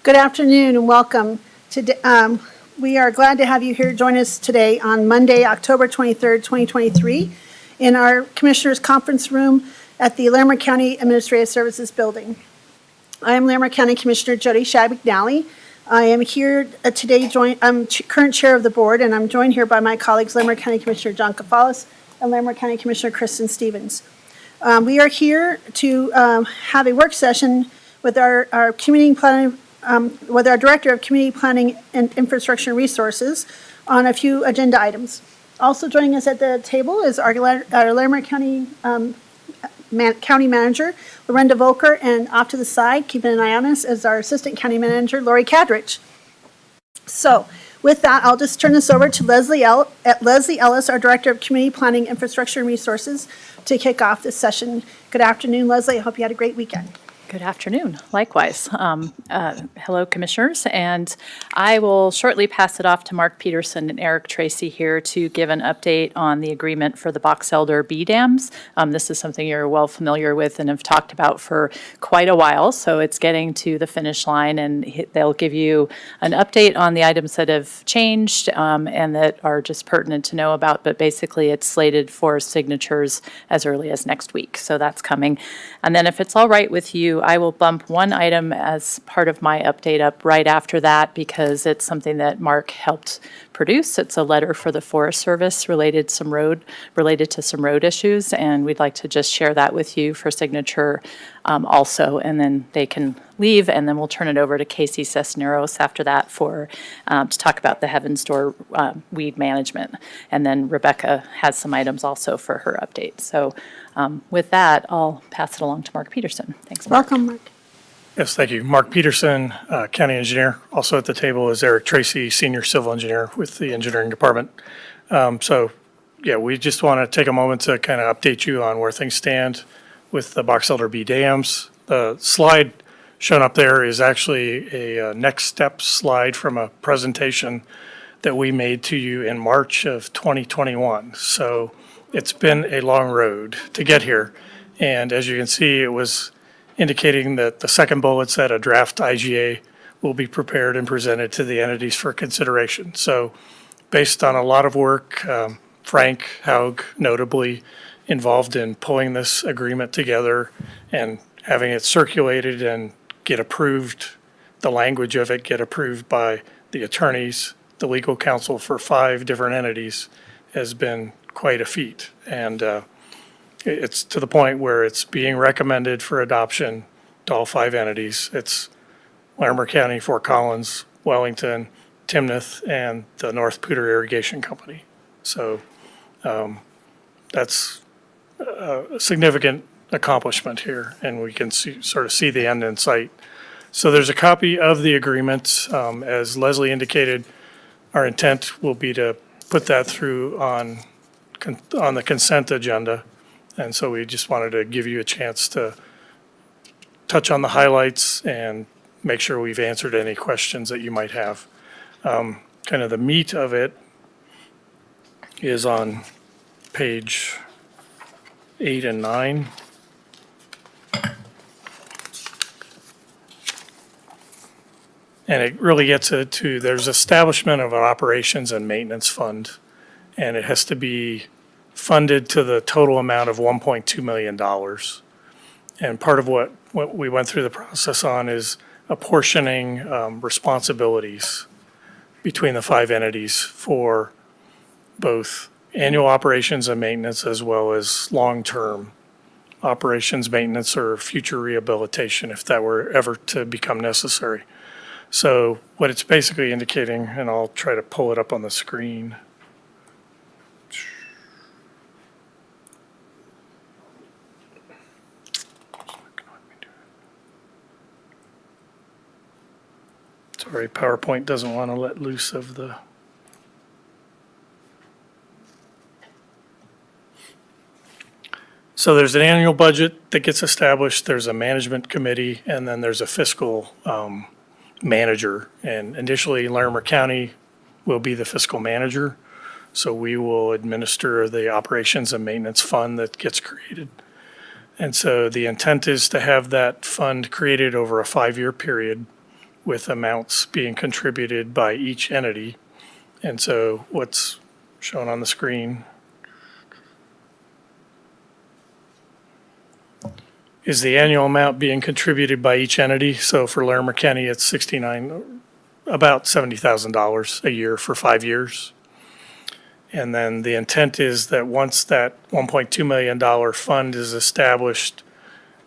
Good afternoon and welcome. We are glad to have you here join us today on Monday, October 23rd, 2023, in our Commissioners' Conference Room at the Larimer County Administrative Services Building. I am Larimer County Commissioner Jody Shad-McNally. I am here today, I'm current chair of the board, and I'm joined here by my colleagues, Larimer County Commissioner John Cafalas and Larimer County Commissioner Kristen Stevens. We are here to have a work session with our community planning, with our Director of Community Planning and Infrastructure Resources on a few agenda items. Also joining us at the table is our Larimer County County Manager, Lorenda Volker, and off to the side, keeping an eye on us, is our Assistant County Manager, Lori Cadrich. So with that, I'll just turn this over to Leslie Ellis, our Director of Community Planning, Infrastructure and Resources, to kick off this session. Good afternoon, Leslie. I hope you had a great weekend. Good afternoon. Likewise. Hello, Commissioners. And I will shortly pass it off to Mark Peterson and Eric Tracy here to give an update on the agreement for the Box Elder B dams. This is something you're well familiar with and have talked about for quite a while. So it's getting to the finish line, and they'll give you an update on the items that have changed and that are just pertinent to know about. But basically, it's slated for signatures as early as next week. So that's coming. And then if it's all right with you, I will bump one item as part of my update up right after that because it's something that Mark helped produce. It's a letter for the Forest Service related to some road issues, and we'd like to just share that with you for signature also, and then they can leave, and then we'll turn it over to Casey Cisneros after that for to talk about the Heaven's Door weed management, and then Rebecca has some items also for her update. So with that, I'll pass it along to Mark Peterson. Thanks, Mark. Welcome, Mark. Yes, thank you. Mark Peterson, County Engineer. Also at the table is Eric Tracy, Senior Civil Engineer with the Engineering Department. We just want to take a moment to kind of update you on where things stand with the Box Elder B dams. The slide shown up there is actually a next step slide from a presentation that we made to you in March of 2021. So it's been a long road to get here. And as you can see, it was indicating that the second bullet said a draft IGA will be prepared and presented to the entities for consideration. So based on a lot of work, Frank Haug notably involved in pulling this agreement together and having it circulated and get approved, the language of it get approved by the attorneys, the legal counsel for 5 different entities has been quite a feat. And it's to the point where it's being recommended for adoption to all 5 entities. It's Larimer County, Fort Collins, Wellington, Timnath, and the North Poudre Irrigation Company. So that's a significant accomplishment here, and we can sort of see the end in sight. So there's a copy of the agreement. As Leslie indicated, our intent will be to put that through on the consent agenda. And so we just wanted to give you a chance to touch on the highlights and make sure we've answered any questions that you might have. Kind of the meat of it is on page 8 and 9. And it really gets to there's establishment of an operations and maintenance fund, and it has to be funded to the total amount of $1.2 million. And part of what we went through the process on is apportioning responsibilities between the 5 entities for both annual operations and maintenance as well as long-term operations, maintenance, or future rehabilitation if that were ever to become necessary. So what it's basically indicating, and I'll try to pull it up on the screen. Sorry, PowerPoint doesn't want to let loose of the. So there's an annual budget that gets established, there's a management committee, and then there's a fiscal manager. And initially, Larimer County will be the fiscal manager. So we will administer the operations and maintenance fund that gets created. And so the intent is to have that fund created over a 5-year period with amounts being contributed by each entity. And so what's shown on the screen is the annual amount being contributed by each entity. So for Larimer County, it's about $70,000 a year for 5 years. And then the intent is that once that $1.2 million fund is established,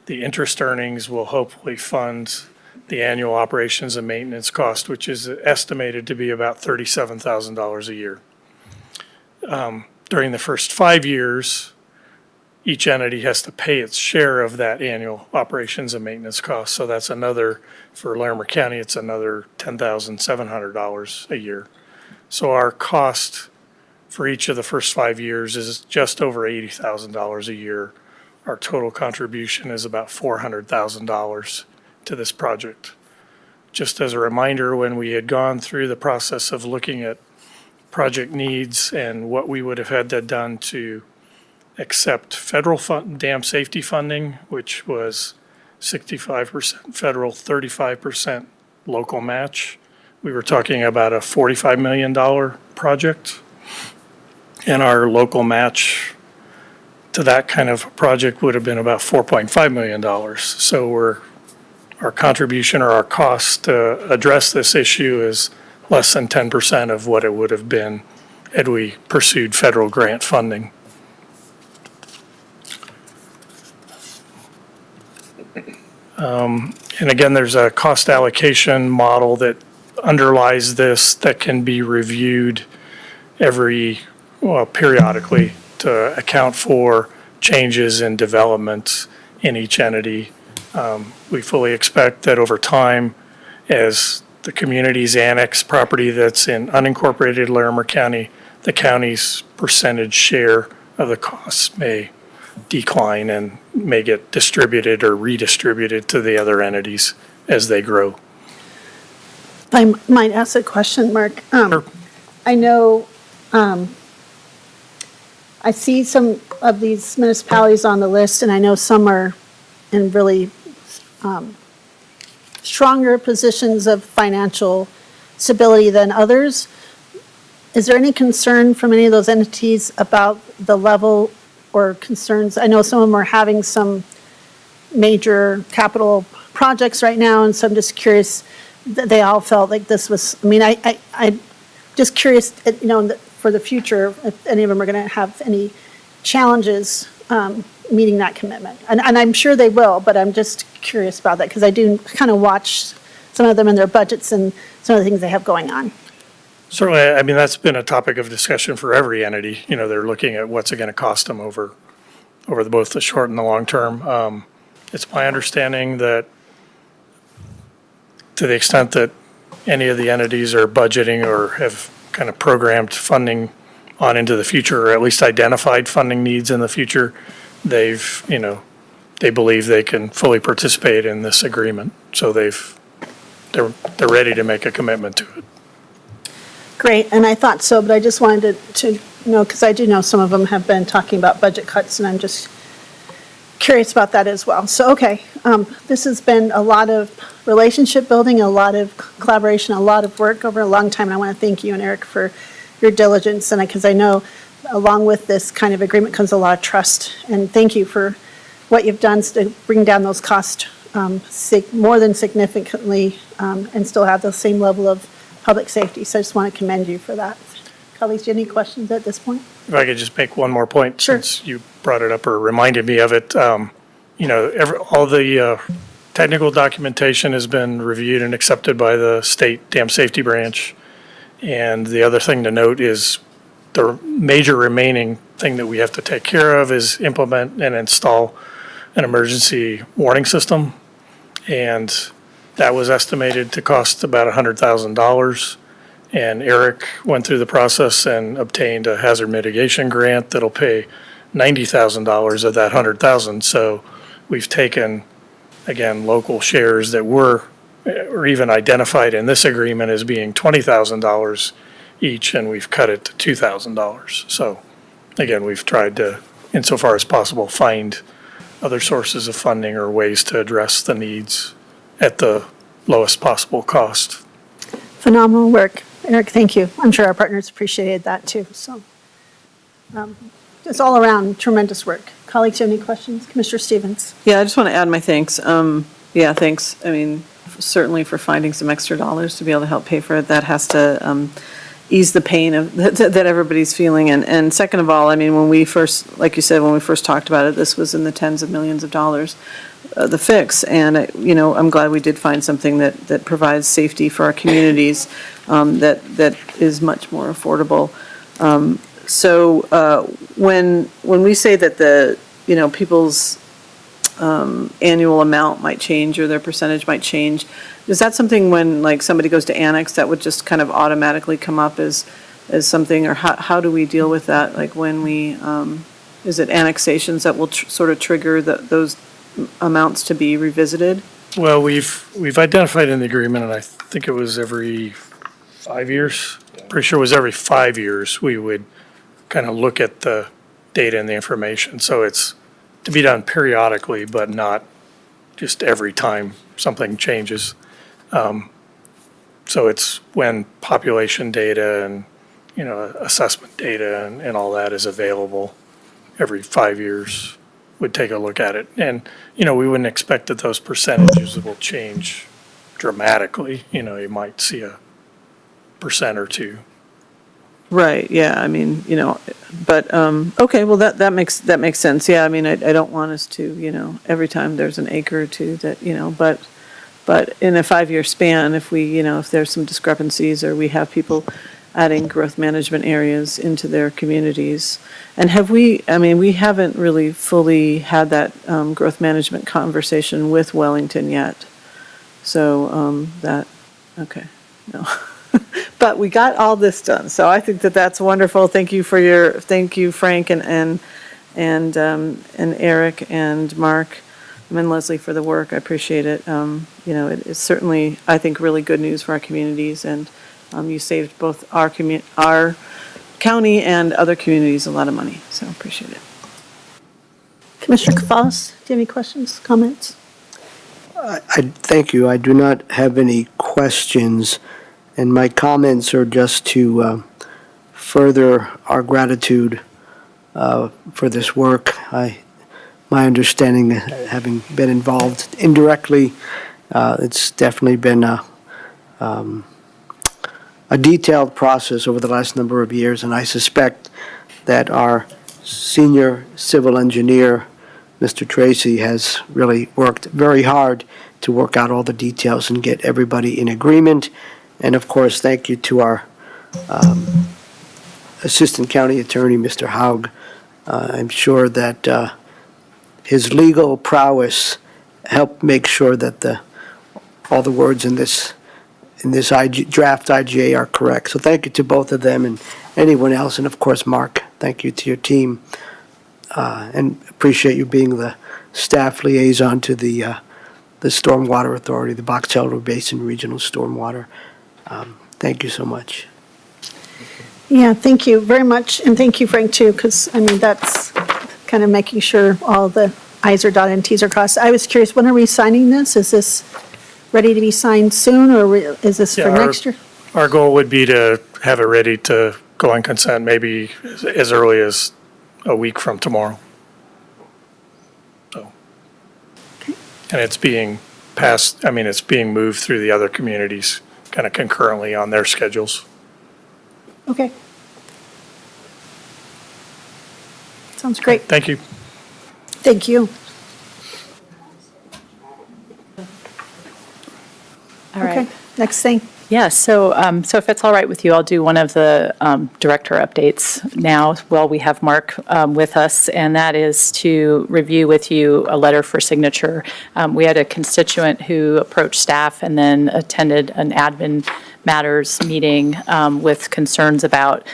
the interest earnings will hopefully fund the annual operations and maintenance cost, which is estimated to be about $37,000 a year. During the first 5 years, each entity has to pay its share of that annual operations and maintenance cost. So that's another, for Larimer County, it's another $10,700 a year. So our cost for each of the first 5 years is just over $80,000 a year. Our total contribution is about $400,000 to this project. Just as a reminder, when we had gone through the process of looking at project needs and what we would have had to done to accept federal dam safety funding, which was 65% federal, 35% local match, we were talking about a $45 million project. And our local match to that kind of project would have been about $4.5 million. So our contribution or our cost to address this issue is less than 10% of what it would have been had we pursued federal grant funding. And again, there's a cost allocation model that underlies this that can be reviewed periodically to account for changes in development in each entity. We fully expect that over time, as the communities annex property that's in unincorporated Larimer County, the county's percentage share of the costs may decline and may get distributed or redistributed to the other entities as they grow. If I might ask a question, Mark. Sure. I know I see some of these municipalities on the list, and I know some are in really stronger positions of financial stability than others. Is there any concern from any of those entities about the level or concerns? I know some of them are having some major capital projects right now, and so I'm just curious that they all felt like this was, I mean, I'm just curious, for the future, if any of them are going to have any challenges meeting that commitment. And I'm sure they will, but I'm just curious about that because I do kind of watch some of them in their budgets and some of the things they have going on. Certainly, I mean, that's been a topic of discussion for every entity. They're looking at what's it going to cost them over both the short and the long term. It's my understanding that to the extent that any of the entities are budgeting or have kind of programmed funding on into the future, or at least identified funding needs in the future, they believe they can fully participate in this agreement. So they're ready to make a commitment to it. Great, and I thought so, but I just wanted to know, because I do know some of them have been talking about budget cuts, and I'm just curious about that as well. So, okay, this has been a lot of relationship building, a lot of collaboration, a lot of work over a long time, and I want to thank you and Eric for your diligence, and because I know along with this kind of agreement comes a lot of trust, and thank you for what you've done to bring down those costs more than significantly and still have the same level of public safety. So I just want to commend you for that. Colleagues, do you have any questions at this point? If I could just make one more point. Sure. Since you brought it up or reminded me of it. All the technical documentation has been reviewed and accepted by the state dam safety branch. And the other thing to note is the major remaining thing that we have to take care of is implement and install an emergency warning system. And that was estimated to cost about $100,000. And Eric went through the process and obtained a hazard mitigation grant that'll pay $90,000 of that $100,000. So we've taken, again, local shares that were or even identified in this agreement as being $20,000 each, and we've cut it to $2,000. So again, we've tried to, insofar as possible, find other sources of funding or ways to address the needs at the lowest possible cost. Phenomenal work. Eric, thank you. I'm sure our partners appreciated that too, so. It's all around tremendous work. Colleagues, you have any questions? Commissioner Stevens? Yeah, I just want to add my thanks. Yeah, thanks. I mean, certainly for finding some extra dollars to be able to help pay for it. That has to ease the pain of that everybody's feeling. And second of all, I mean, when we first, like you said, when we first talked about it, this was in the tens of millions of dollars, the fix. And, I'm glad we did find something that provides safety for our communities, that is much more affordable. So when we say that people's annual amount might change or their percentage might change, is that something when like somebody goes to annex that would just kind of automatically come up as something, or how do we deal with that? Like when we, is it annexations that will sort of trigger those amounts to be revisited? Well, we've identified in the agreement, and I think it was every 5 years, pretty sure it was every 5 years, we would kind of look at the data and the information. So it's to be done periodically, but not just every time something changes. So it's when population data and, assessment data and all that is available every 5 years, would take a look at it. And, we wouldn't expect that those percentages will change dramatically. You might see a % or two. Right, yeah, I mean, but, okay, well, that makes sense. Yeah, I mean, I don't want us to, every time there's an acre or two that, but in a 5-year span, if we, if there's some discrepancies or we have people adding growth management areas into their communities. And we haven't really fully had that growth management conversation with Wellington yet. So, okay, no. But we got all this done, so I think that's wonderful. Thank you, Frank and Eric and Mark and Leslie for the work. I appreciate it. It is certainly, I think, really good news for our communities, and you saved both our county and other communities a lot of money, so appreciate it. Commissioner Kafalis, do you have any questions, comments? Thank you. I do not have any questions, and my comments are just to further our gratitude for this work. My understanding, having been involved indirectly, it's definitely been a detailed process over the last number of years, and I suspect that our senior civil engineer, Mr. Tracy, has really worked very hard to work out all the details and get everybody in agreement. And of course, thank you to our Assistant County Attorney, Mr. Haug. I'm sure that his legal prowess helped make sure that all the words in this draft IGA are correct. So thank you to both of them and anyone else. And of course, Mark, thank you to your team. And appreciate you being the staff liaison to the Stormwater Authority, the BOCC Elder Basin Regional Stormwater. Thank you so much. Yeah, thank you very much, and thank you, Frank, too, because, that's kind of making sure all the i's are dotted and t's are crossed. I was curious, when are we signing this? Is this ready to be signed soon, or is this for next year? Our goal would be to have it ready to go on consent maybe as early as a week from tomorrow. So, and it's being passed, it's being moved through the other communities kind of concurrently on their schedules. Okay. Sounds great. Thank you. Thank you. All right. Okay, next thing. Yeah, so if it's all right with you, I'll do one of the director updates now while we have Mark with us, and that is to review with you a letter for signature. We had a constituent who approached staff and then attended an admin matters meeting with concerns about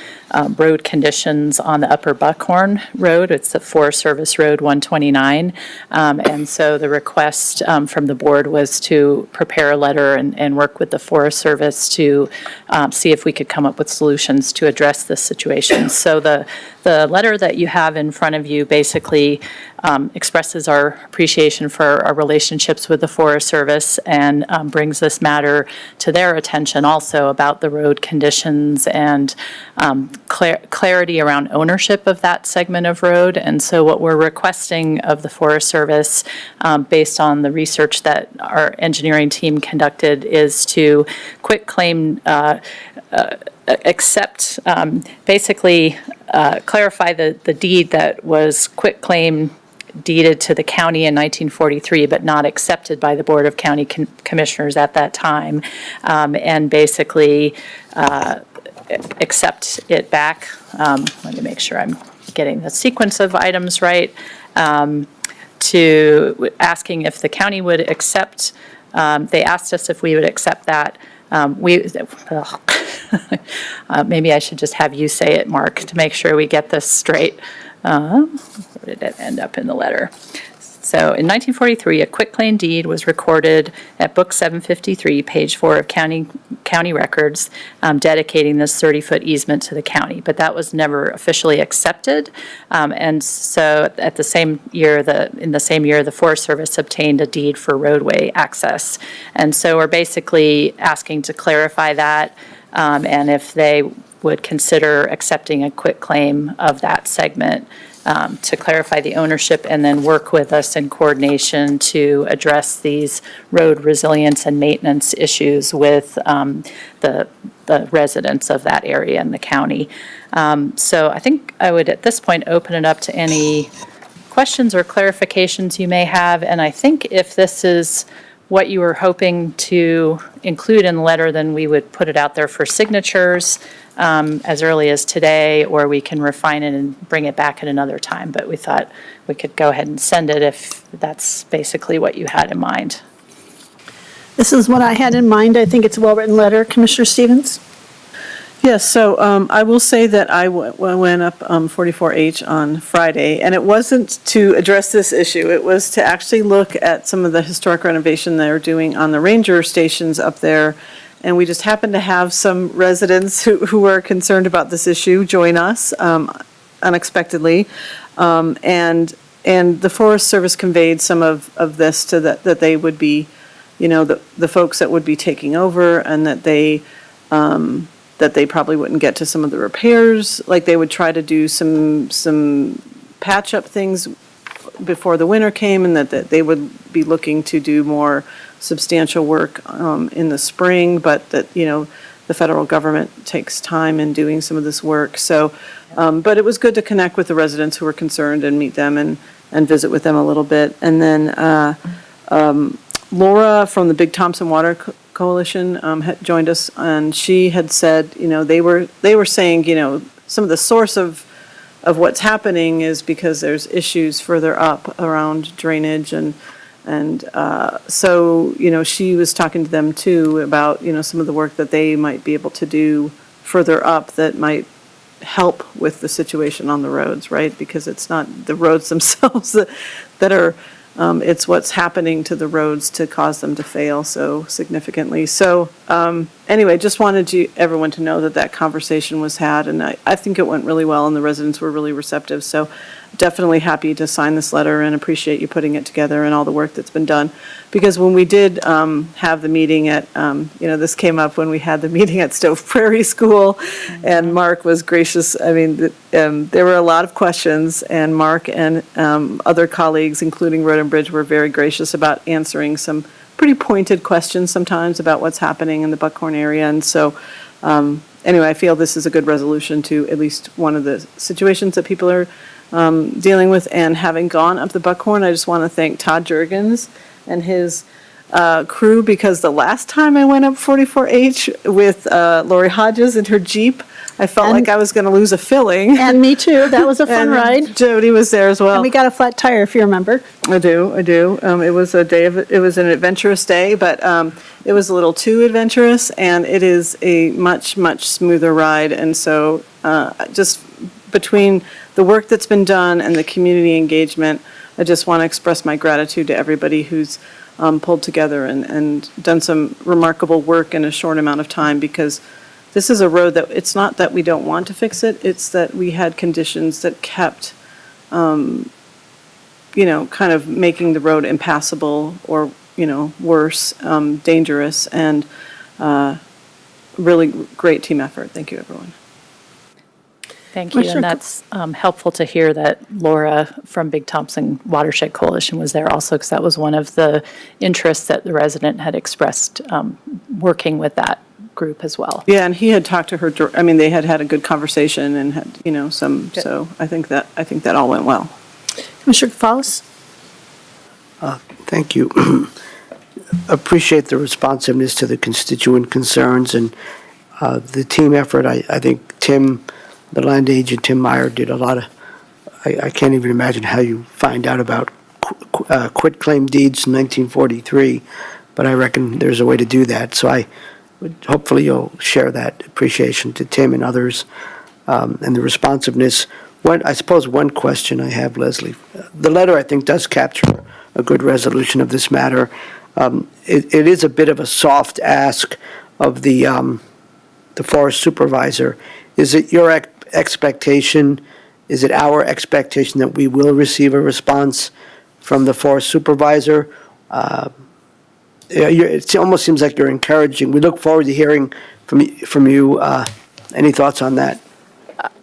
road conditions on the Upper Buckhorn Road. It's the Forest Service Road 129. And so the request from the board was to prepare a letter and work with the Forest Service to see if we could come up with solutions to address this situation. So the letter that you have in front of you basically expresses our appreciation for our relationships with the Forest Service and brings this matter to their attention also about the road conditions and clarity around ownership of that segment of road. And so what we're requesting of the Forest Service, based on the research that our engineering team conducted, is to quit claim accept, basically clarify the deed that was quit claim deeded to the county in 1943, but not accepted by the Board of County Commissioners at that time, and basically accept it back. Let me make sure I'm getting the sequence of items right. To asking if the county would accept, they asked us if we would accept that. Maybe I should just have you say it, Mark, to make sure we get this straight. Where did it end up in the letter? So in 1943, a quitclaim deed was recorded at Book 753, page 4 of county records, dedicating this 30-foot easement to the county. But that was never officially accepted. And so at the same year, in the same year, the Forest Service obtained a deed for roadway access. And so we're basically asking to clarify that, and if they would consider accepting a quitclaim of that segment, to clarify the ownership and then work with us in coordination to address these road resilience and maintenance issues with the residents of that area in the county. So I think I would at this point open it up to any questions or clarifications you may have. And I think if this is what you were hoping to include in the letter, then we would put it out there for signatures as early as today, or we can refine it and bring it back at another time. But we thought we could go ahead and send it if that's basically what you had in mind. This is what I had in mind. I think it's a well-written letter. Commissioner Stevens? Yes, so I will say that I went up 44H on Friday, and it wasn't to address this issue. It was to actually look at some of the historic renovation they're doing on the ranger stations up there. And we just happened to have some residents who were concerned about this issue join us unexpectedly. And the Forest Service conveyed some of this to that they would be, the folks that would be taking over, and that they probably wouldn't get to some of the repairs. Like they would try to do some patch up things before the winter came, and that they would be looking to do more substantial work in the spring, but that, the federal government takes time in doing some of this work. So, but it was good to connect with the residents who were concerned and meet them and visit with them a little bit. And then Laura from the Big Thompson Water Coalition had joined us, and she had said, they were saying, some of the source of what's happening is because there's issues further up around drainage and so, she was talking to them too about, some of the work that they might be able to do further up that might help with the situation on the roads, right? Because it's not the roads themselves that are, it's what's happening to the roads to cause them to fail so significantly. So anyway, just wanted everyone to know that conversation was had, and I think it went really well, and the residents were really receptive. So definitely happy to sign this letter and appreciate you putting it together and all the work that's been done. Because when we did have the meeting at, this came up when we had the meeting at Stove Prairie School, and Mark was gracious. I mean, there were a lot of questions, and Mark and other colleagues, including Road and Bridge, were very gracious about answering some pretty pointed questions sometimes about what's happening in the Buckhorn area. And so, anyway, I feel this is a good resolution to at least one of the situations that people are dealing with. And having gone up the Buckhorn, I just want to thank Todd Juergens and his crew, because the last time I went up 44H with Lori Hodges in her Jeep, I felt like I was going to lose a filling. And me too. That was a fun And ride. Jody was there as well. And we got a flat tire, if you remember. I do. It was it was an adventurous day, but it was a little too adventurous, and it is a much, much smoother ride. And so just between the work that's been done and the community engagement, I just want to express my gratitude to everybody who's pulled together and done some remarkable work in a short amount of time, because this is a road that, it's not that we don't want to fix it, it's that we had conditions that kept kind of making the road impassable or, worse, dangerous, and really great team effort. Thank you, everyone. Thank you, Commissioner and that's helpful to hear that Laura from Big Thompson Watershed Coalition was there also, because that was one of the interests that the resident had expressed, working with that group as well. Yeah, and he had talked to her, they had had a good conversation and had, some, so I think that all went well. Commissioner Gonzalez? Thank you. Appreciate the responsiveness to the constituent concerns and the team effort. I think Tim, the land agent, Tim Meyer, did a lot of, I can't even imagine how you find out about quitclaim deeds in 1943, but I reckon there's a way to do that. So hopefully you'll share that appreciation to Tim and others, and the responsiveness. I suppose one question I have, Leslie, the letter I think does capture a good resolution of this matter. It is a bit of a soft ask of the forest supervisor. Is it your expectation, is it our expectation that we will receive a response from the forest supervisor? It almost seems like you're encouraging. We look forward to hearing from you. Any thoughts on that?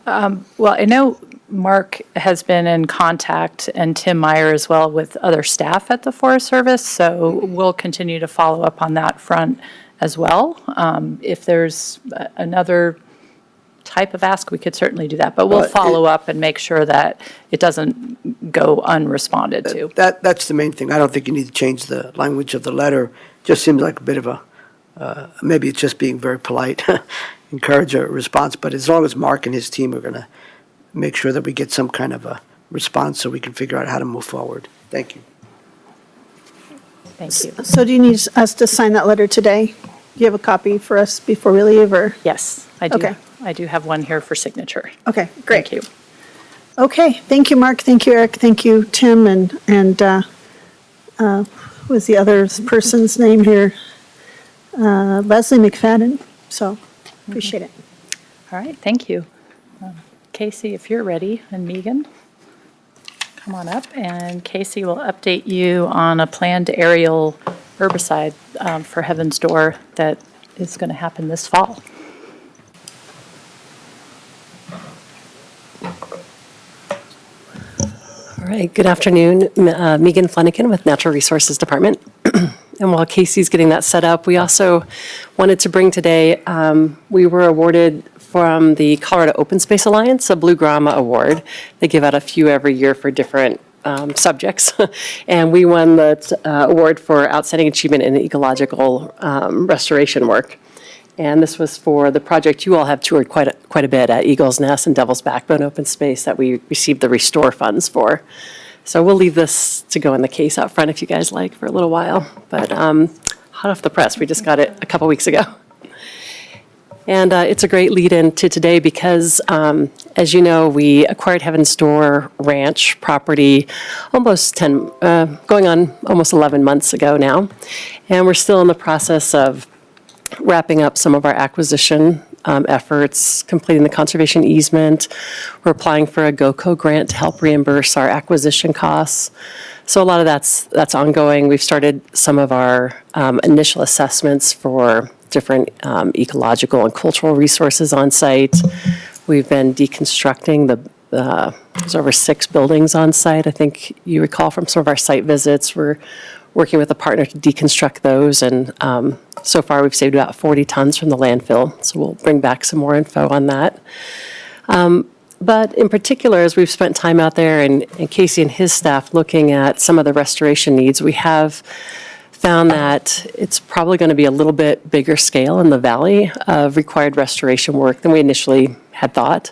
Well, I know Mark has been in contact, and Tim Meyer as well, with other staff at the Forest Service, so we'll continue to follow up on that front as well. If there's another type of ask, we could certainly do that, but we'll follow up and make sure that it doesn't go unresponded to. That's the main thing. I don't think you need to change the language of the letter. Just seems like a bit of a, maybe it's just being very polite, encourage a response, but as long as Mark and his team are going to make sure that we get some kind of a response so we can figure out how to move forward. Thank you. Thank you. So do you need us to sign that letter today? Do you have a copy for us before we leave, or? Yes, I do. Okay. I do have one here for signature. Okay, great. Thank you. Okay, thank you, Mark. Thank you, Eric. Thank you, Tim, and what was the other person's name here? Leslie McFadden. So, appreciate it. All right, thank you. Casey, if you're ready, and Megan, come on up, and Casey will update you on a planned aerial herbicide for Heaven's Door that is going to happen this fall. All right, good afternoon. Megan Flanagan with Natural Resources Department. And while Casey's getting that set up, we also wanted to bring today, we were awarded from the Colorado Open Space Alliance a Blue Grama Award. They give out a few every year for different subjects. And we won the award for Outstanding Achievement in Ecological Restoration Work. And this was for the project you all have toured quite a bit at Eagle's Nest and Devil's Backbone Open Space that we received the Restore funds for. So we'll leave this to go in the case out front if you guys like for a little while. But hot off the press, we just got it a couple weeks ago. And it's a great lead-in to today because, as you know, we acquired Heaven's Door Ranch property going on almost 11 months ago now. And we're still in the process of wrapping up some of our acquisition efforts, completing the conservation easement. We're applying for a GOCO grant to help reimburse our acquisition costs. So a lot of that's ongoing. We've started some of our initial assessments for different ecological and cultural resources on site. We've been deconstructing there's over 6 buildings on site. I think you recall from some of our site visits, we're working with a partner to deconstruct those, and so far we've saved about 40 tons from the landfill, so we'll bring back some more info on that. But in particular, as we've spent time out there and Casey and his staff looking at some of the restoration needs, we have found that it's probably going to be a little bit bigger scale in the valley of required restoration work than we initially had thought.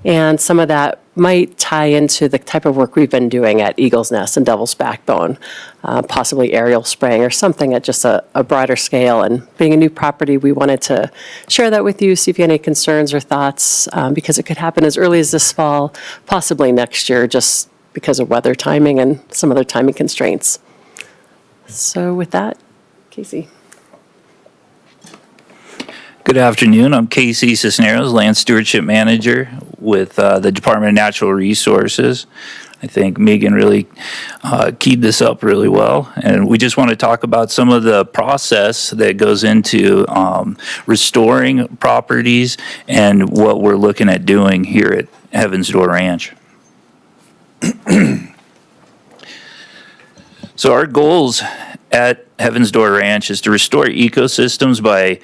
And some of that might tie into the type of work we've been doing at Eagle's Nest and Devil's Backbone, possibly aerial spraying or something at just a broader scale. And being a new property, we wanted to share that with you, see if you had any concerns or thoughts, because it could happen as early as this fall, possibly next year, just because of weather timing and some other timing constraints. So with that, Casey. Good afternoon. I'm Casey Cisneros, Land Stewardship Manager with the Department of Natural Resources. I think Megan really keyed this up really well. And we just want to talk about some of the process that goes into restoring properties and what we're looking at doing here at Heaven's Door Ranch. So our goals at Heaven's Door Ranch is to restore ecosystems by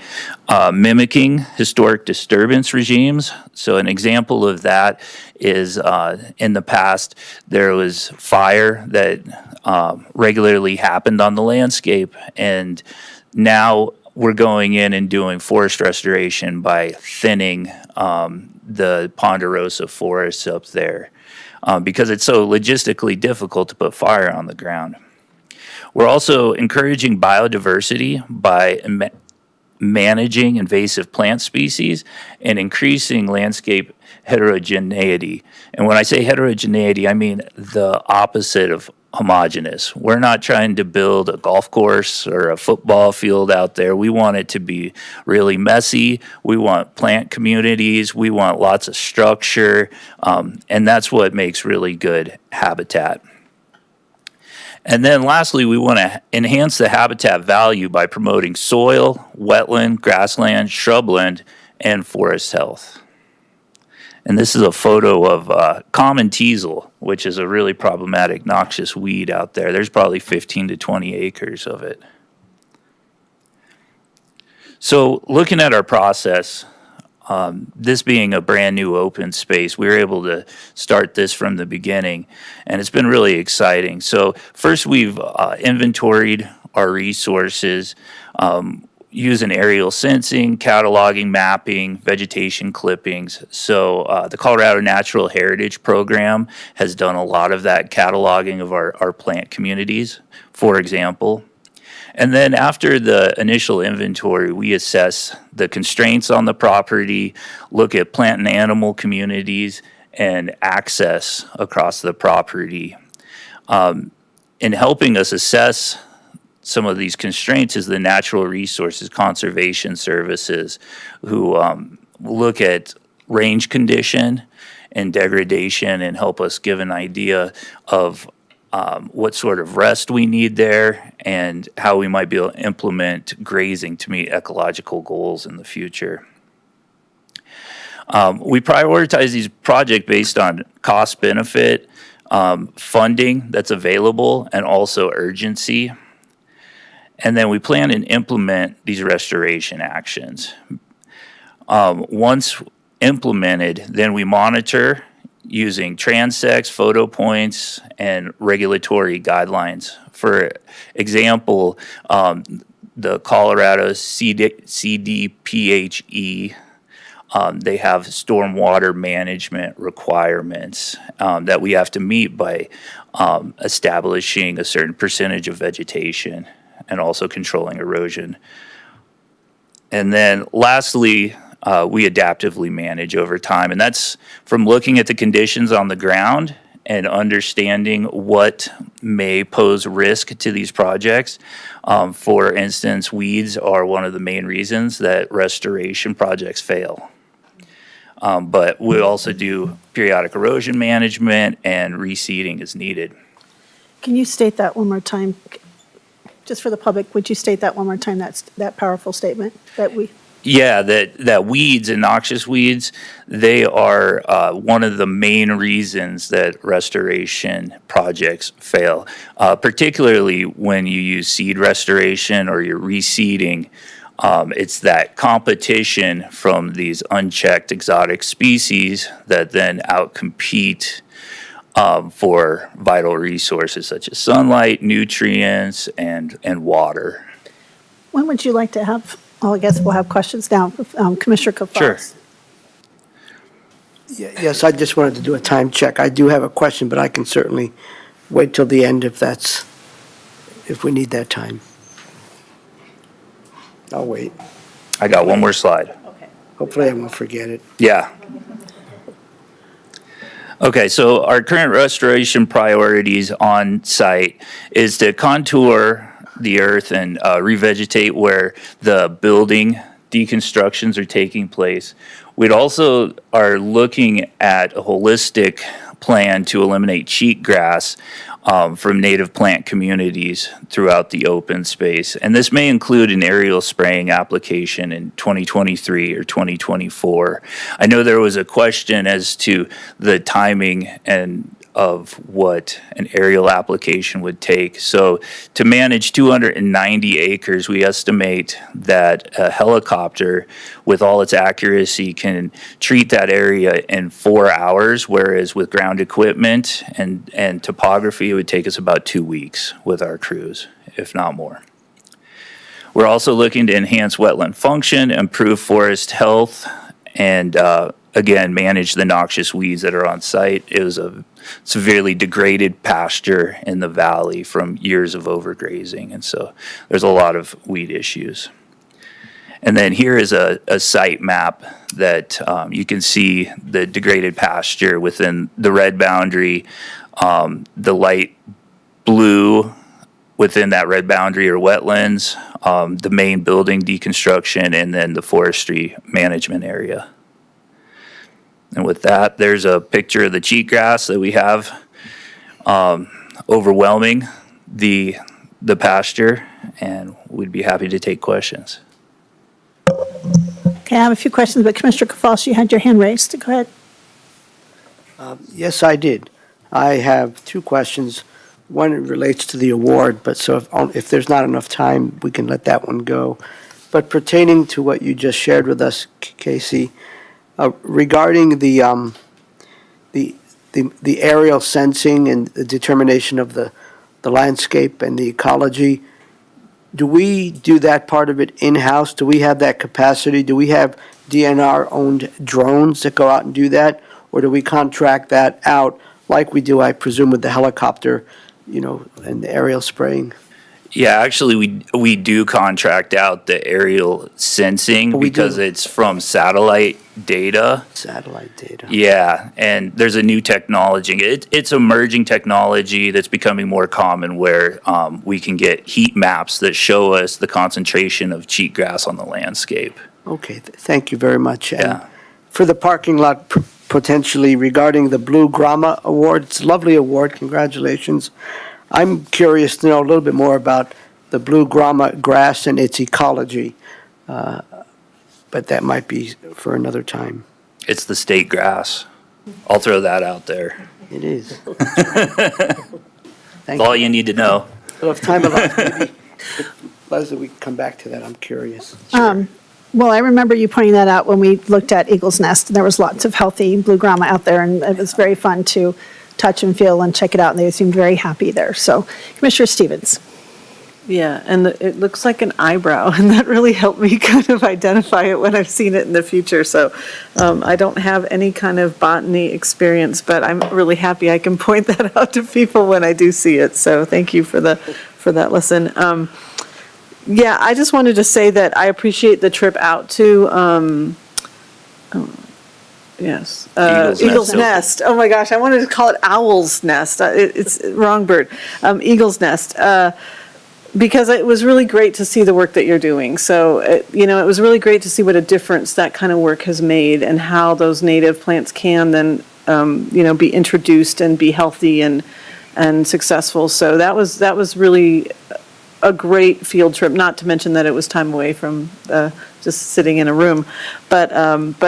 mimicking historic disturbance regimes. So an example of that is in the past, there was fire that regularly happened on the landscape. And now we're going in and doing forest restoration by thinning the ponderosa forests up there because it's so logistically difficult to put fire on the ground. We're also encouraging biodiversity by managing invasive plant species and increasing landscape heterogeneity. And when I say heterogeneity, I mean the opposite of homogeneous. We're not trying to build a golf course or a football field out there. We want it to be really messy. We want plant communities. We want lots of structure. And that's what makes really good habitat. And then lastly, we want to enhance the habitat value by promoting soil, wetland, grassland, shrubland, and forest health. And this is a photo of common teasel, which is a really problematic noxious weed out there. There's probably 15 to 20 acres of it. So looking at our process, this being a brand new open space, we were able to start this from the beginning, and it's been really exciting. So first we've inventoried our resources using aerial sensing, cataloging, mapping, vegetation clippings. So the Colorado Natural Heritage Program has done a lot of that cataloging of our plant communities, for example. And then after the initial inventory, we assess the constraints on the property, look at plant and animal communities, and access across the property. In helping us assess some of these constraints is the Natural Resources Conservation Services, who look at range condition and degradation and help us give an idea of what sort of rest we need there and how we might be able to implement grazing to meet ecological goals in the future. We prioritize these projects based on cost benefit, funding that's available, and also urgency. And then we plan and implement these restoration actions. Once implemented, then we monitor using transects, photo points, and regulatory guidelines. For example, the Colorado CDPHE, they have stormwater management requirements that we have to meet by establishing a certain percentage of vegetation and also controlling erosion. And then lastly, we adaptively manage over time. And that's from looking at the conditions on the ground and understanding what may pose risk to these projects. For instance, weeds are one of the main reasons that restoration projects fail. But we also do periodic erosion management and reseeding as needed. Can you state that one more time? Just for the public, would you state that one more time, that powerful statement that we... Yeah, that weeds and noxious weeds, they are one of the main reasons that restoration projects fail, particularly when you use seed restoration or you're reseeding. It's that competition from these unchecked exotic species that then outcompete for vital resources such as sunlight, nutrients, and water. When would you like to have... Well, I guess we'll have questions now. Commissioner Kafas. Sure. Yes, I just wanted to do a time check. I do have a question, but I can certainly wait till the end if we need that time. I'll wait. I got one more slide. Hopefully I won't forget it. Yeah. Okay, so our current restoration priorities on site is to contour the earth and revegetate where the building deconstructions are taking place. We'd also are looking at a holistic plan to eliminate cheatgrass from native plant communities throughout the open space. And this may include an aerial spraying application in 2023 or 2024. I know there was a question as to the timing and of what an aerial application would take. So to manage 290 acres, we estimate that a helicopter with all its accuracy can treat that area in 4 hours, whereas with ground equipment and topography, it would take us about 2 weeks with our crews, if not more. We're also looking to enhance wetland function, improve forest health, and again, manage the noxious weeds that are on site. It was a severely degraded pasture in the valley from years of overgrazing, and so there's a lot of weed issues. And then here is a site map that you can see the degraded pasture within the red boundary, the light blue within that red boundary are wetlands, the main building deconstruction, and then the forestry management area. And with that, there's a picture of the cheatgrass that we have overwhelming the pasture, and we'd be happy to take questions. Okay, I have a few questions, but Commissioner Kowalski, you had your hand raised. Go ahead. Yes, I did. I have two questions. One relates to the award, but so if there's not enough time, we can let that one go. But pertaining to what you just shared with us, Casey, regarding the aerial sensing and the determination of the landscape and the ecology, do we do that part of it in-house? Do we have that capacity? Do we have DNR-owned drones that go out and do that? Or do we contract that out like we do, I presume, with the helicopter, and the aerial spraying? Yeah, actually, we do contract out the aerial sensing because do? it's from satellite data. Satellite data. Yeah, and there's a new technology. It's emerging technology that's becoming more common where we can get heat maps that show us the concentration of cheatgrass on the landscape. Okay, thank you very much. And Yeah. for the parking lot, potentially regarding the Blue Grama Award, it's a lovely award, congratulations. I'm curious to know a little bit more about the Blue Grama grass and its ecology, but that might be for another time. It's the state grass. I'll throw that out there. It is. That's Thank all you. you need to know. Well, if time allows, maybe, Leslie, we can come back to that, I'm curious. Well, I remember you pointing that out when we looked at Eagle's Nest, and there was lots of healthy blue grama out there, and it was very fun to touch and feel and check it out, and they seemed very happy there. So, Commissioner Stevens. Yeah, and it looks like an eyebrow, and that really helped me kind of identify it when I've seen it in the future. So I don't have any kind of botany experience, but I'm really happy I can point that out to people when I do see it. So thank you for that lesson. Yeah, I just wanted to say that I appreciate the trip out to, yes. Eagle's Nest. Oh my gosh, I wanted to call it Owl's Nest. It's wrong bird. Eagle's Nest. Because it was really great to see the work that you're doing. So, it was really great to see what a difference that kind of work has made and how those native plants can then, be introduced and be healthy and successful. So that was really a great field trip, not to mention that it was time away from just sitting in a room. But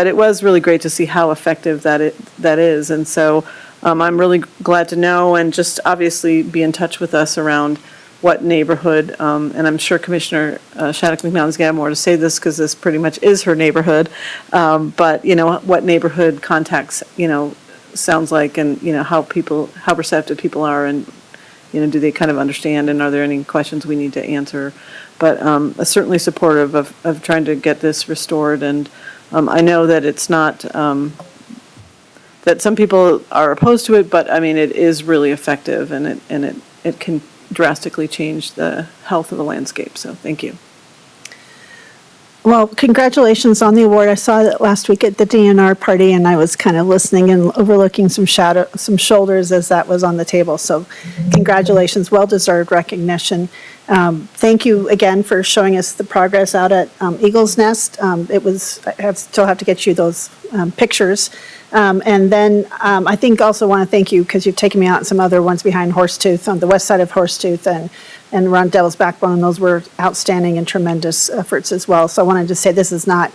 it was really great to see how effective that is. And so I'm really glad to know and just obviously be in touch with us around what neighborhood, and I'm sure Commissioner Shattuck McMillan's got more to say this because this pretty much is her neighborhood, but, what neighborhood contacts, sounds like and, how receptive people are and, do they kind of understand and are there any questions we need to answer? But certainly supportive of trying to get this restored and I know that it's not, that some people are opposed to it, but I mean, it is really effective and it can drastically change the health of the landscape. So thank you. Well, congratulations on the award. I saw that last week at the DNR party, and I was kind of listening and overlooking some shoulders as that was on the table. So congratulations, well-deserved recognition. Thank you again for showing us the progress out at Eagle's Nest. I still have to get you those pictures. And then I think also want to thank you because you've taken me out in some other ones behind Horsetooth, on the west side of Horsetooth and around Devil's Backbone. Those were outstanding and tremendous efforts as well. So I wanted to say this is not,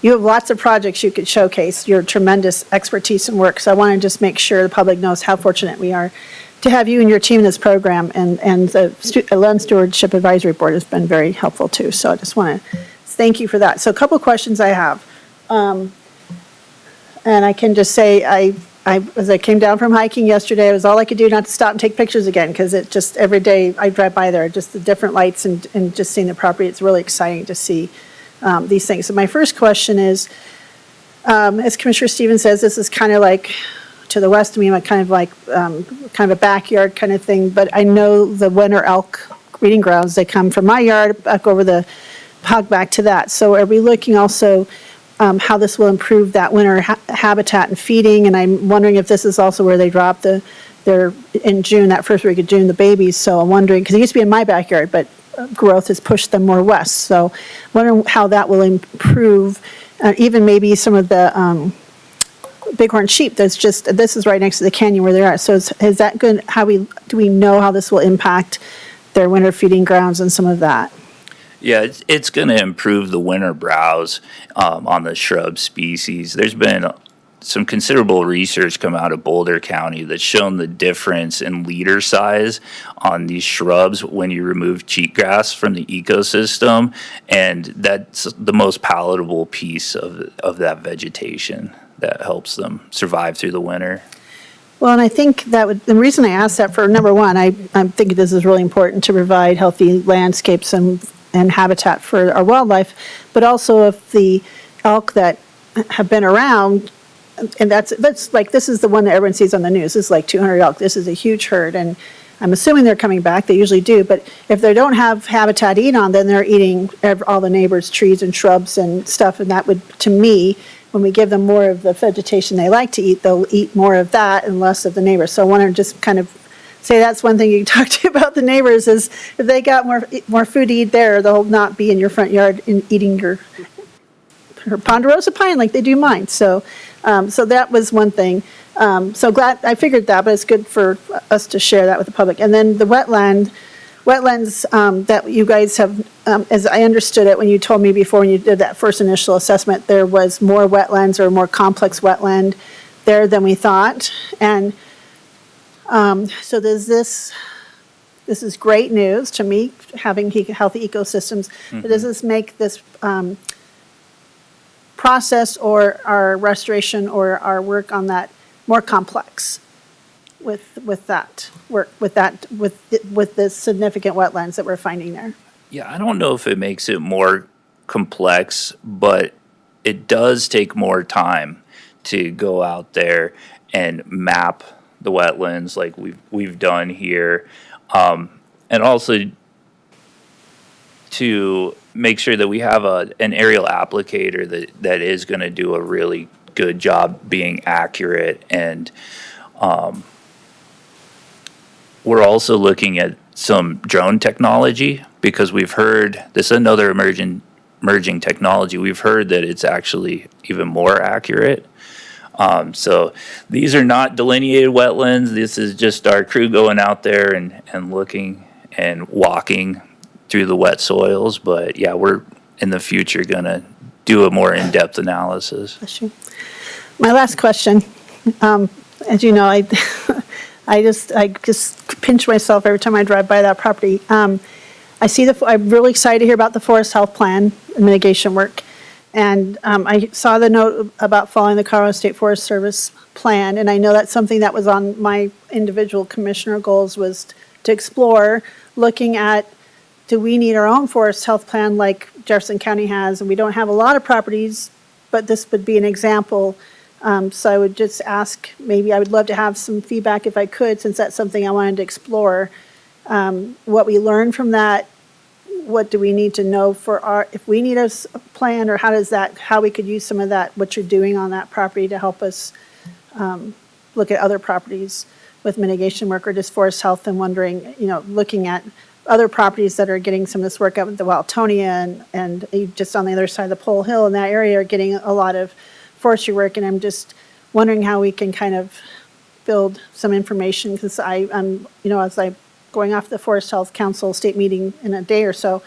you have lots of projects you could showcase your tremendous expertise and work. So I want to just make sure the public knows how fortunate we are to have you and your team in this program. And the Land Stewardship Advisory Board has been very helpful too. So I just want to thank you for that. So a couple of questions I have. And I can just say, as I came down from hiking yesterday, it was all I could do not to stop and take pictures again, because it just, every day I drive by there, just the different lights and just seeing the property, it's really exciting to see these things. So my first question is, as Commissioner Stevens says, this is kind of like, to the west of me, kind of a backyard kind of thing, but I know the winter elk breeding grounds, they come from my yard back over the hog back to that. So are we looking also how this will improve that winter habitat and feeding? And I'm wondering if this is also where they drop their in June, that first week of June, the babies. So I'm wondering, because it used to be in my backyard, but growth has pushed them more west. So I'm wondering how that will improve, even maybe some of the bighorn sheep. This is right next to the canyon where they are. So is that good? Do we know how this will impact their winter feeding grounds and some of that? Yeah, it's going to improve the winter browse on the shrub species. There's been some considerable research come out of Boulder County that's shown the difference in leader size on these shrubs when you remove cheatgrass from the ecosystem, and that's the most palatable piece of that vegetation that helps them survive through the winter. Well, and I think the reason I asked that, for number one, I'm thinking this is really important to provide healthy landscapes and habitat for our wildlife, but also if the elk that have been around, and that's like, this is the one that everyone sees on the news, this is like 200 elk, this is a huge herd, and I'm assuming they're coming back, they usually do, but if they don't have habitat to eat on, then they're eating all the neighbors' trees and shrubs and stuff, and that would, to me, when we give them more of the vegetation they like to eat, they'll eat more of that and less of the neighbors. So I want to just kind of say that's one thing you can talk to about the neighbors, is if they got more food to eat there, they'll not be in your front yard eating your ponderosa pine like they do mine. So that was one thing. So glad I figured that, but it's good for us to share that with the public. And then the wetlands that you guys have, as I understood it when you told me before, when you did that first initial assessment, there was more wetlands or more complex wetland there than we thought. And so this is great news to me, having healthy ecosystems. But does this make this process or our restoration or our work on that more complex with that work, with the significant wetlands that we're finding there? Yeah, I don't know if it makes it more complex, but it does take more time to go out there and map the wetlands like we've done here, and also to make sure that we have an aerial applicator that is going to do a really good job being accurate. And we're also looking at some drone technology, because we've heard this is another emerging technology. We've heard that it's actually even more accurate. So these are not delineated wetlands. This is just our crew going out there and looking and walking through the wet soils. But yeah, we're in the future going to do a more in-depth analysis. My last question, as you know, I just pinch myself every time I drive by that property. I'm really excited to hear about the forest health plan and mitigation work. And I saw the note about following the Colorado State Forest Service plan, and I know that's something that was on my individual commissioner goals, was to explore looking at, do we need our own forest health plan like Jefferson County has? And we don't have a lot of properties, but this would be an example. So I would just ask, maybe I would love to have some feedback if I could, since that's something I wanted to explore. What we learned from that, what do we need to know for if we need a plan, or how we could use some of that, what you're doing on that property to help us look at other properties with mitigation work or just forest health, and wondering, looking at other properties that are getting some of this work up at the Waltonia and just on the other side of the Pole Hill in that area are getting a lot of forestry work. And I'm just wondering how we can kind of build some information, because I'm, as I'm going off the Forest Health Council state meeting in a day or so,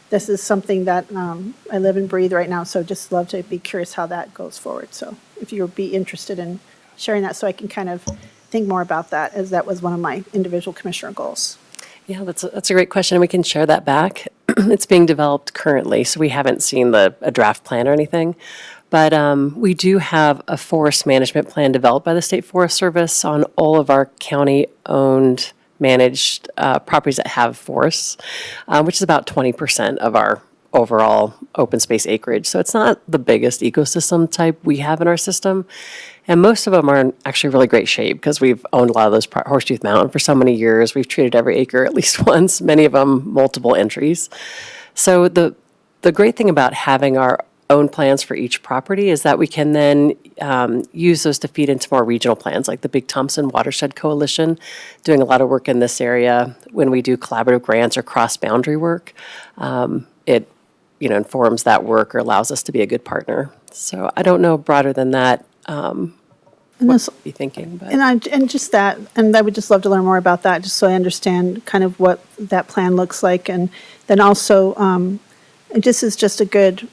this is something that I live and breathe right now, so just love to be curious how that goes forward. So if you would be interested in sharing that, so I can kind of think more about that, as that was one of my individual commissioner goals. Yeah, that's a great question. We can share that back. It's being developed currently, so we haven't seen a draft plan or anything. But we do have a forest management plan developed by the State Forest Service on all of our county-owned, managed properties that have forests, which is about 20% of our overall open space acreage. So it's not the biggest ecosystem type we have in our system. And most of them are in actually really great shape because we've owned a lot of those Horsetooth Mountain for so many years. We've treated every acre at least once, many of them multiple entries. So the great thing about having our own plans for each property is that we can then use those to feed into more regional plans, like the Big Thompson Watershed Coalition, doing a lot of work in this area. When we do collaborative grants or cross-boundary work, it informs that work or allows us to be a good partner. So I don't know broader than that what you'd be thinking. But. And just that, and I would just love to learn more about that, just so I understand kind of what that plan looks like. And then also, this is just a good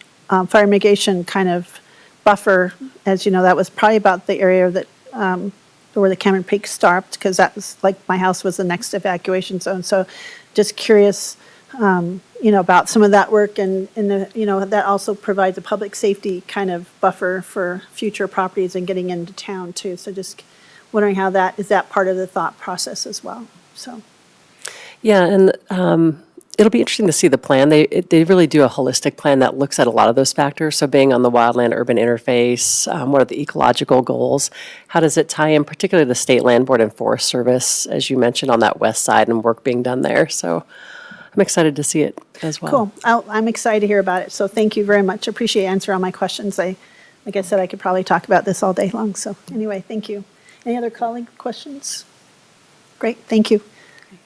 fire mitigation kind of buffer. As you know, that was probably about the area that where the Cameron Peak stopped, because that was like my house was the next evacuation zone. So just curious, about some of that work, and that also provides a public safety kind of buffer for future properties and getting into town too. So just wondering how is that part of the thought process as well? So. Yeah, and it'll be interesting to see the plan. They really do a holistic plan that looks at a lot of those factors. So being on the wildland-urban interface, what are the ecological goals? How does it tie in, particularly the State Land Board and Forest Service, as you mentioned, on that west side and work being done there. So I'm excited to see it as well. Cool. I'm excited to hear about it. So thank you very much. Appreciate answering all my questions. Like I said, I could probably talk about this all day long. So anyway, thank you. Any other colleague questions? Great. Thank you.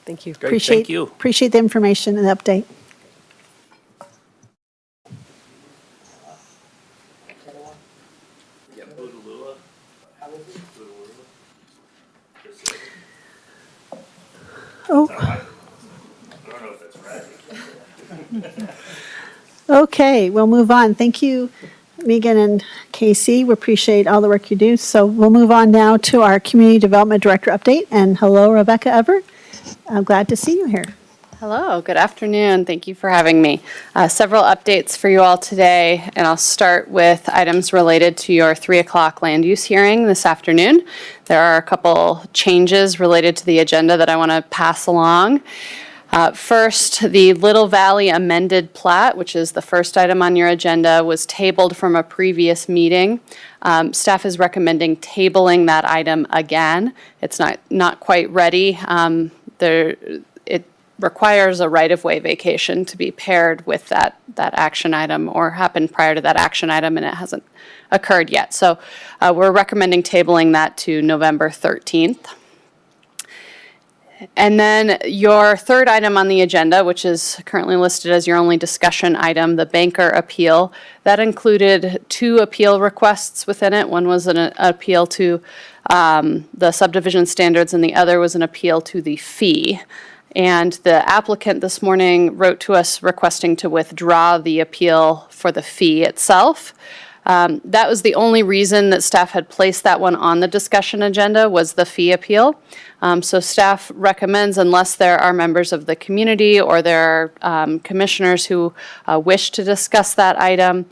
Thank you. Appreciate the information and the update. Oh. Okay, we'll move on. Thank you, Megan and Casey. We appreciate all the work you do. So we'll move on now to our Community Development Director update. And hello, Rebecca Everett. I'm glad to see you here. Hello, good afternoon. Thank you for having me. Several updates for you all today, and I'll start with items related to your 3 o'clock land use hearing this afternoon. There are a couple changes related to the agenda that I want to pass along. First, the Little Valley amended plat, which is the first item on your agenda, was tabled from a previous meeting. Staff is recommending tabling that item again. It's not quite ready. It requires a right-of-way vacation to be paired with that action item, or happen prior to that action item, and it hasn't occurred yet. So we're recommending tabling that to November 13th. And then your third item on the agenda, which is currently listed as your only discussion item, the banker appeal, that included 2 appeal requests within it. One was an appeal to the subdivision standards, and the other was an appeal to the fee. And the applicant this morning wrote to us requesting to withdraw the appeal for the fee itself. That was the only reason that staff had placed that one on the discussion agenda, was the fee appeal. So staff recommends, unless there are members of the community or there are commissioners who wish to discuss that item,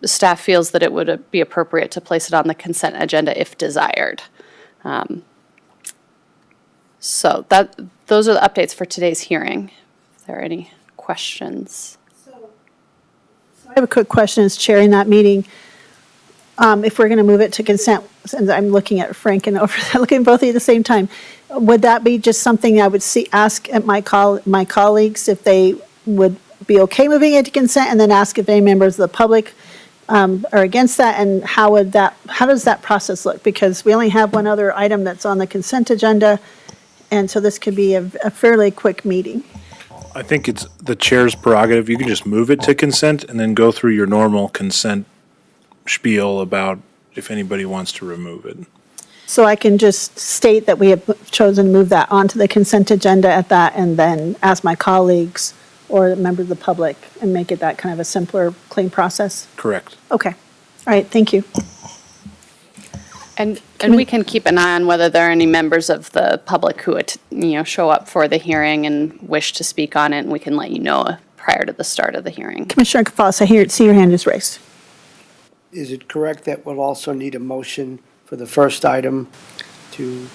staff feels that it would be appropriate to place it on the consent agenda if desired. So those are the updates for today's hearing. If there are any questions. I have a quick question as chairing that meeting. If we're going to move it to consent, and I'm looking at Frank and looking at both of you at the same time, would that be just something I would ask at my colleagues if they would be okay moving it to consent, and then ask if any members of the public are against that, and how does that process look? Because we only have one other item that's on the consent agenda, and so this could be a fairly quick meeting. I think it's the chair's prerogative. You can just move it to consent and then go through your normal consent spiel about if anybody wants to remove it. So I can just state that we have chosen to move that onto the consent agenda at that, and then ask my colleagues or members of the public and make it that kind of a simpler, clean process? Correct. Okay. All right, thank you. And we can keep an eye on whether there are any members of the public who, show up for the hearing and wish to speak on it, and we can let you know prior to the start of the hearing. Commissioner Gonzalez, see your hand is raised. Is it correct that we'll also need a motion for the first item to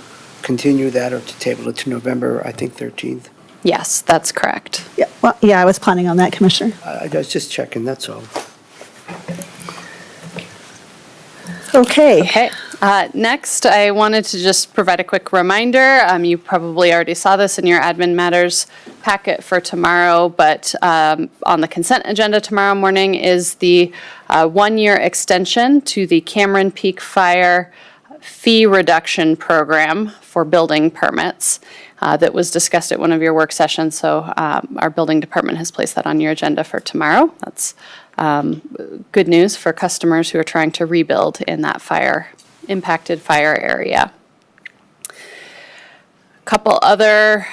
continue that or to table it to November, I think, 13th? Yes, that's correct. Yeah, well, yeah, I was planning on that, Commissioner. I was just checking, that's all. Okay. Okay. Next, I wanted to just provide a quick reminder. You probably already saw this in your admin matters packet for tomorrow, but on the consent agenda tomorrow morning is the one-year extension to the Cameron Peak Fire fee reduction program for building permits that was discussed at one of your work sessions. So our building department has placed that on your agenda for tomorrow. That's good news for customers who are trying to rebuild in that impacted fire area. A couple other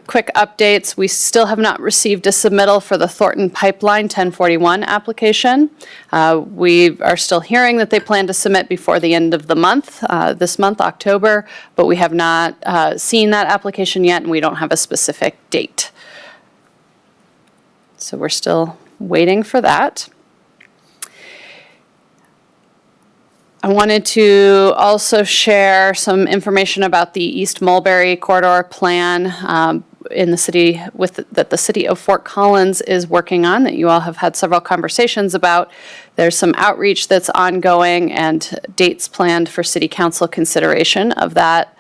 quick updates. We still have not received a submittal for the Thornton Pipeline 1041 application. We are still hearing that they plan to submit before the end of the month, this month, October, but we have not seen that application yet, and we don't have a specific date. So we're still waiting for that. I wanted to also share some information about the East Mulberry Corridor Plan in the city that the city of Fort Collins is working on, that you all have had several conversations about. There's some outreach that's ongoing and dates planned for city council consideration of that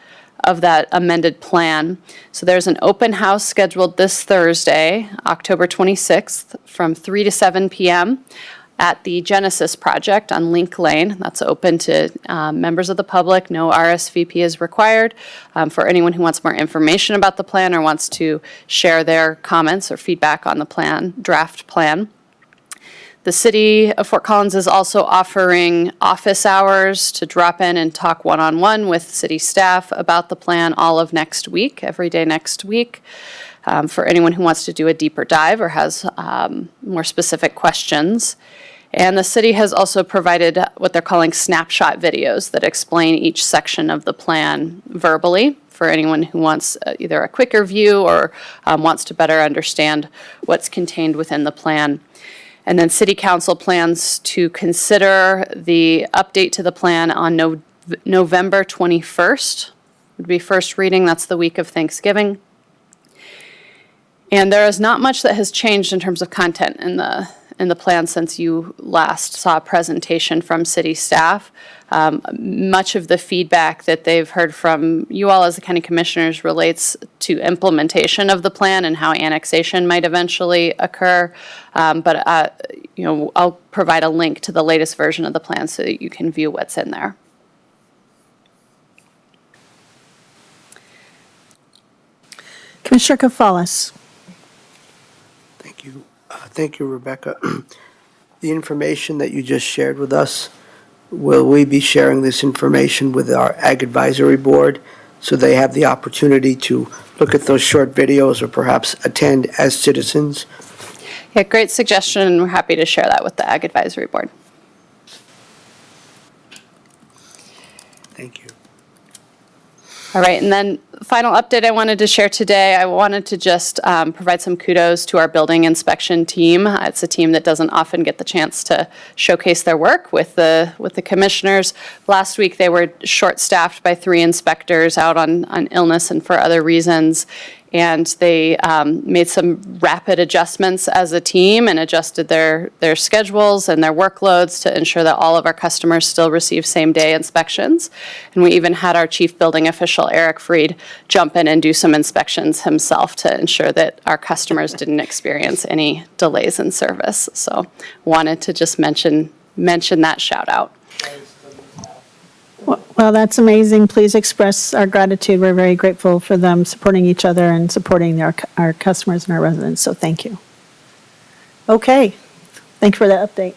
amended plan. So there's an open house scheduled this Thursday, October 26th, from 3 to 7 p.m. at the Genesis Project on Link Lane. That's open to members of the public. No RSVP is required. For anyone who wants more information about the plan or wants to share their comments or feedback on the draft plan. The city of Fort Collins is also offering office hours to drop in and talk one-on-one with city staff about the plan all of next week, every day next week. For anyone who wants to do a deeper dive or has more specific questions. And the city has also provided what they're calling snapshot videos that explain each section of the plan verbally for anyone who wants either a quicker view or wants to better understand what's contained within the plan. And then city council plans to consider the update to the plan on November 21st, would be first reading. That's the week of Thanksgiving. And there is not much that has changed in terms of content in the plan since you last saw a presentation from city staff. Much of the feedback that they've heard from you all as the county commissioners relates to implementation of the plan and how annexation might eventually occur. But I'll provide a link to the latest version of the plan so that you can view what's in there. Commissioner Gonzalez. Thank you. Thank you, Rebecca. The information that you just shared with us, will we be sharing this information with our Ag Advisory Board so they have the opportunity to look at those short videos or perhaps attend as citizens? Yeah, great suggestion, and we're happy to share that with the Ag Advisory Board. Thank you. All right, and then final update I wanted to share today, I wanted to just provide some kudos to our building inspection team. It's a team that doesn't often get the chance to showcase their work with the commissioners. Last week, they were short-staffed by 3 inspectors out on illness and for other reasons. And they made some rapid adjustments as a team and adjusted their schedules and their workloads to ensure that all of our customers still receive same-day inspections. And we even had our chief building official, Eric Freed, jump in and do some inspections himself to ensure that our customers didn't experience any delays in service. So wanted to just mention that shout out. Well, that's amazing. Please express our gratitude. We're very grateful for them supporting each other and supporting our customers and our residents, so thank you. Okay, thank you for that update.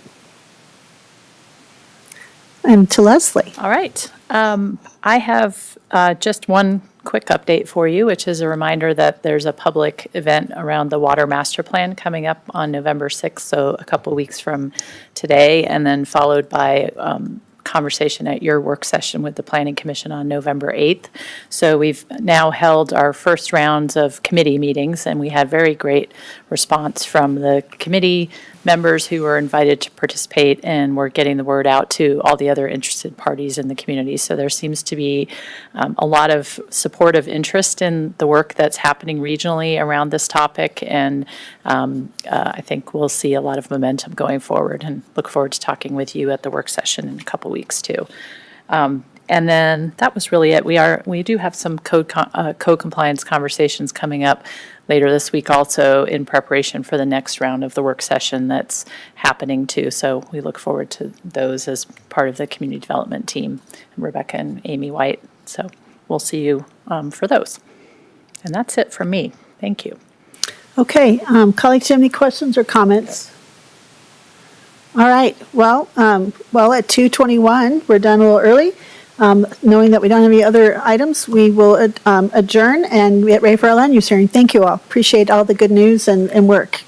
and to Leslie. All right. I have just one quick update for you, which is a reminder that there's a public event around the Water Master Plan coming up on November 6th, so a couple weeks from today, and then followed by conversation at your work session with the Planning Commission on November 8th. So we've now held our first rounds of committee meetings, and we had very great response from the committee members who were invited to participate, and we're getting the word out to all the other interested parties in the community. So there seems to be a lot of supportive interest in the work that's happening regionally around this topic, and I think we'll see a lot of momentum going forward, and look forward to talking with you at the work session in a couple weeks too. And then that was really it. We do have some code compliance conversations coming up later this week also in preparation for the next round of the work session that's happening too. So we look forward to those as part of the community development team, Rebecca and Amy White. So we'll see you for those. And that's it from me. Thank you. Okay, colleagues, do you have any questions or comments? All right, well, at 2:21, we're done a little early. Knowing that we don't have any other items, we will adjourn and get ready for our land use hearing. Thank you all. Appreciate all the good news and work.